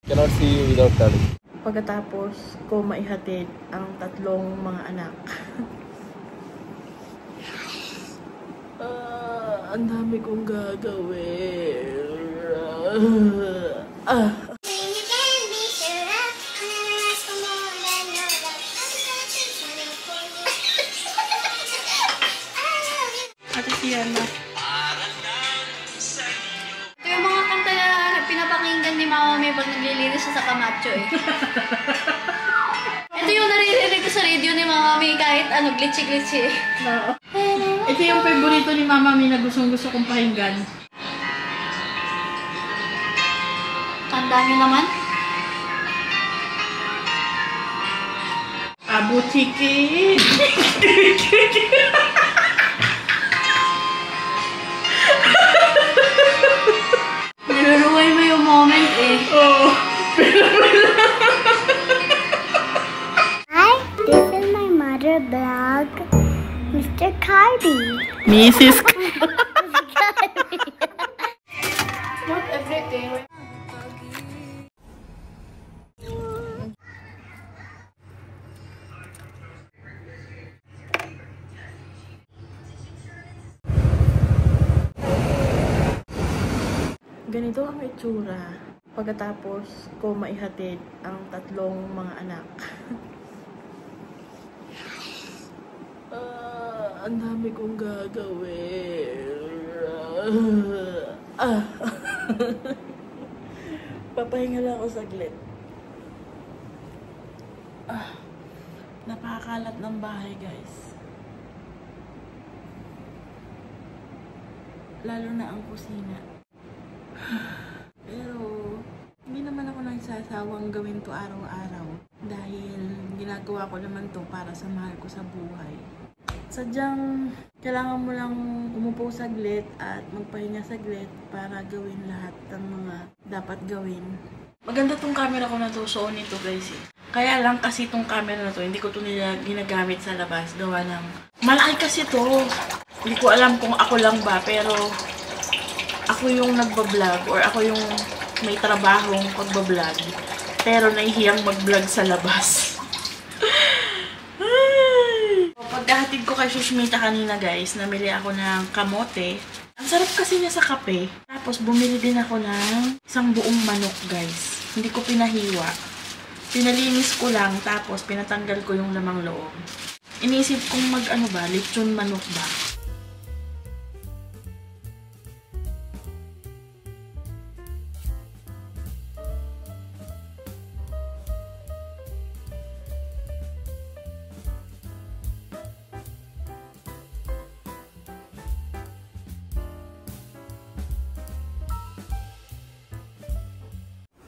Cannot see you without daddy. Pagkatapos ko maihatid ang tatlong mga anak. Ang dami kong gagawin. Ate Sienna. Ito yung mga kanta na pinapakinggan ni Mama May pag naglilinis siya sa Camacho eh. Ito yung naririnig ko sa radio ni Mama May kahit ano, glitchy-glitchy eh. No. Ito yung favorito ni Mama May na gustong-gusto kong pakinggan. Tanda nyo naman? Abu Chiki! Niluruway mo yung moment eh. Oh! Hi, this is my mother blog, Mr. Cardi. Mrs. Not everything. Ganito ang itsura pagkatapos ko maihatid ang tatlong mga anak. Ang dami kong gagawin. Papahinga lang ako saglit. Napakakalat ng bahay, guys. Lalo na ang kusina. Pero hindi naman ako nagsasawang gawin to araw-araw dahil ginagawa ko naman to para sa mahal ko sa buhay. Sadyang kailangan mo lang umupo saglit at magpahinga saglit para gawin lahat ng mga dapat gawin. Maganda tong camera ko na to, Sony to guys eh. Kaya lang kasi tong camera na to, hindi ko to ginagamit sa labas. Gawa ng malaki kasi to. Hindi ko alam kung ako lang ba, pero ako yung nagbablog or ako yung may trabahong pagbablog pero nahihiyang mag-vlog sa labas. Pagkahatid ko kay Shushmita kanina guys, namili ako ng kamote. Ang sarap kasi niya sa kape. Tapos bumili din ako ng isang buong manok guys. Hindi ko pinahiwa. Pinalinis ko lang tapos pinatanggal ko yung lamang loob. Inisip kong lechon manok ba?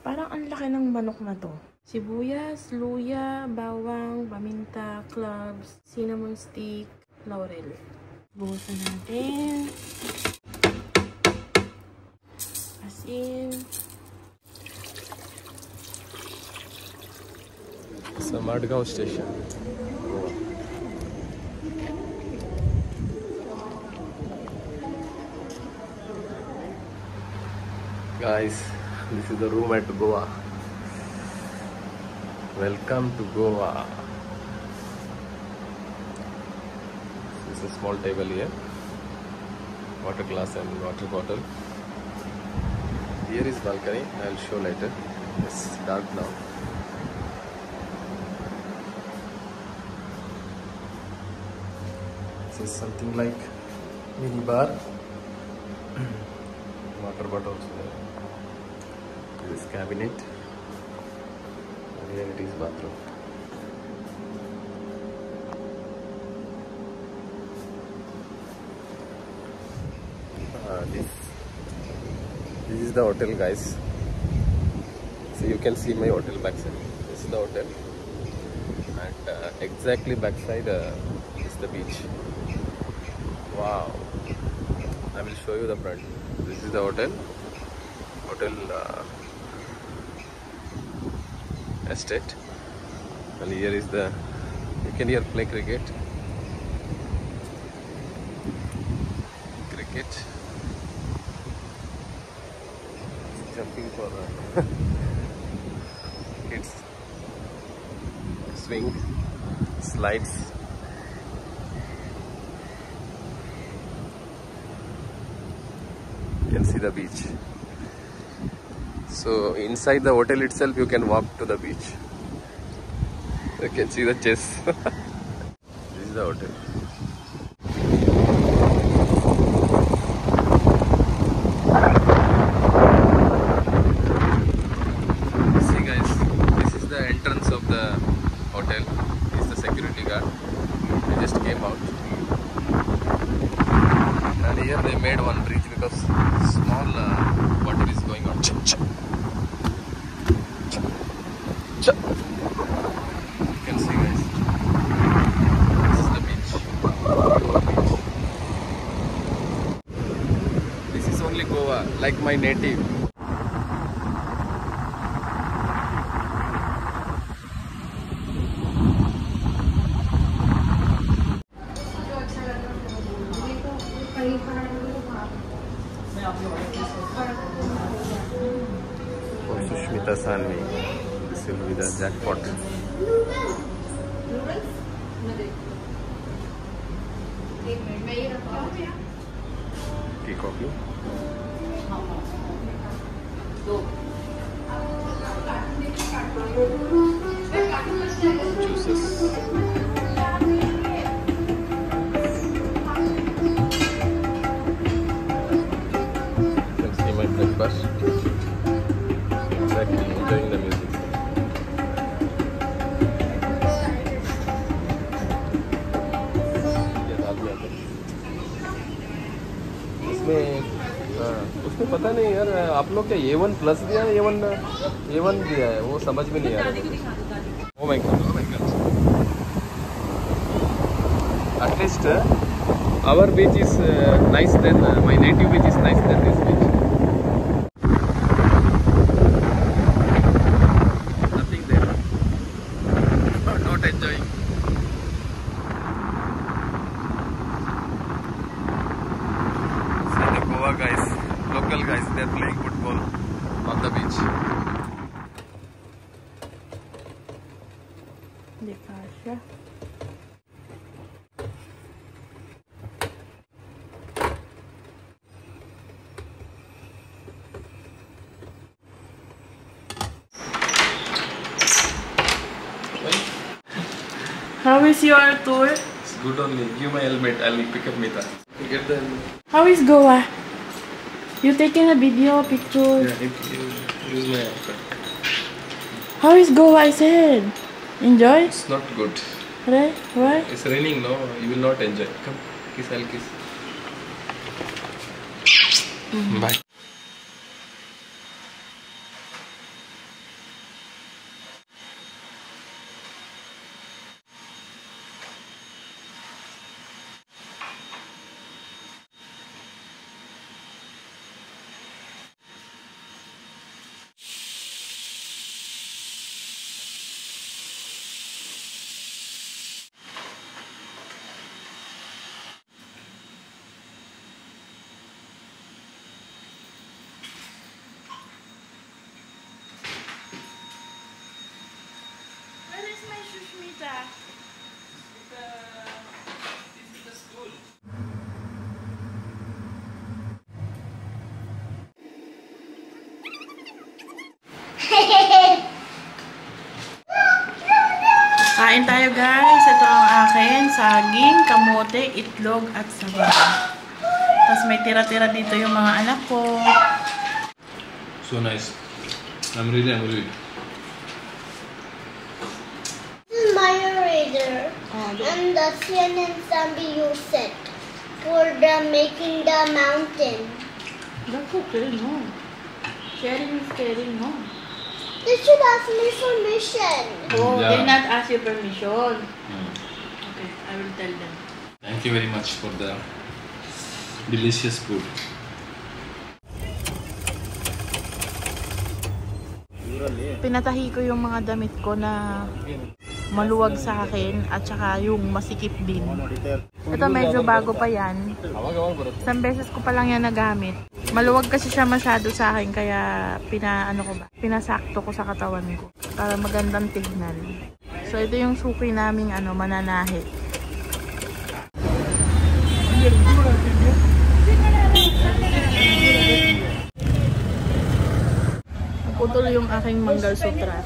Parang ang laki ng manok na to. Sibuyas, luya, bawang, paminta, cloves, cinnamon stick, laurel. Buhusan natin. Asin. Sa Madgaon station. Guys, this is the room at Goa. Welcome to Goa. This is a small table here. Water glass and water bottle. Here is balcony. I'll show later. It's dark now. This is something like mini bar. Water bottles there. This cabinet. And here it is bathroom. This is the hotel, guys. So you can see my hotel backside. This is the hotel, and exactly backside is the beach. Wow! I will show you the front. This is the hotel. Estate. And here is the. You can here play cricket. Jumping for swing, slides. You can see the beach. So inside the hotel itself you can walk to the beach. You can see the chess. This is the hotel. See guys, this is the entrance of the hotel. This is the security guard. He just came out. And here they made one bridge because small water is going on. You can see guys. This is the beach. This is only Goa, like my native. For Sushmita Sanvi, this will be the jackpot. Tea, coffee. Juices. My breakfast. Exactly, enjoying the music. उसमें पता नहीं यार, आप लोग क्या A1 plus दिया है, A1 दिया है, वो समझ में नहीं आ रहा. Oh my god, oh my god. At least our beach is nice than my native beach is nice than this beach. Nothing there. Not enjoying. See the Goa guys, local guys, they are playing football on the beach. Dekasya. How is your tour? It's good only. Give my helmet. I'll pick up Mita. Get the helmet. How is Goa? You taking a video, picture? Yeah, use my iPad. How is Goa? I said. Enjoy? It's not good. Right? Why? It's raining, no? You will not enjoy. Come, kiss, I'll kiss. Bye. Where is my Sushmita? This is the school. Kain tayo guys. Ito ang akin. Saging, kamote, itlog at sabaw. Tapos may tira-tira dito yung mga anak ko. So nice. I'm really hungry. This is my radar and the Sian and Sambi use it for the making the mountain. That's okay, no? Sharing is caring, no? They should ask me permission. Oh, Yeah. they not ask you permission. Okay, I will tell them. Thank you very much for the delicious food. Pinatahi ko yung mga damit ko na maluwag sa akin at saka yung masikip din. Ito medyo bago pa yan. Isang beses ko pa lang yan nagamit. Maluwag kasi siya masyado sa akin kaya pinasakto ko sa katawan ko para magandang tignan. So, ito yung suki naming mananahi. Naputol yung aking Mangal Sutra.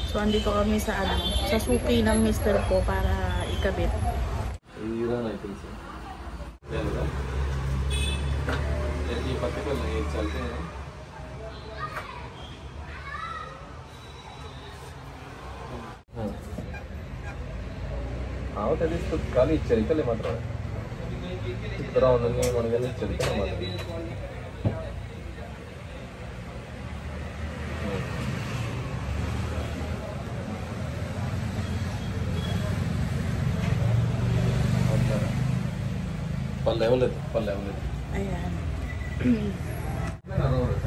So, andito kami sa sa suki ng mister ko para ikabit. ಖಾಲಿ ಚರಿಕಲೆ ಮಾತ್ರ ಇತರ ಒಂದೊಂದು ಮನೆಯಲ್ಲಿ ಚರಿಕಲೆ ಮಾತ್ರ pala ulit. Ayan.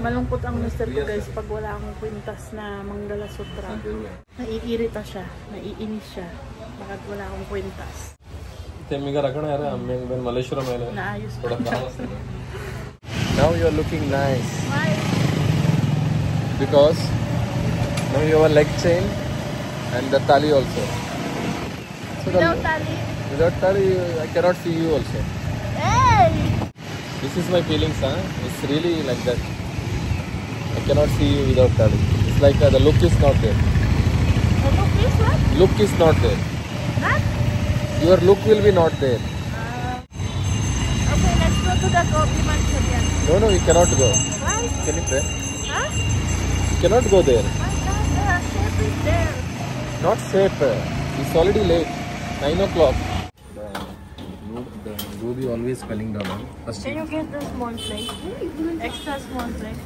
Malungkot ang mister ko guys pag wala akong kwintas na Mangala Sutra. Naiirita siya, naiinis siya. Bakit wala akong kwintas? Naayos pa. Now you are looking nice. Why? Because now you have a leg chain and the tali also. So Without tali? Without tali, I cannot see you also. Hey! This is my feelings, huh? It's really like that. I cannot see you without tali. It's like the look is not there. The look is what? Look is not there. What? Your look will be not there. Okay, let's go to the coffee mansion. No, you cannot go. Why? Can you pray? Huh? You cannot go there. Why not? The shape is there. Not safe. It's already late. 9 o'clock. The Ruby always spelling down. Can you get the small plate? Extra small plate.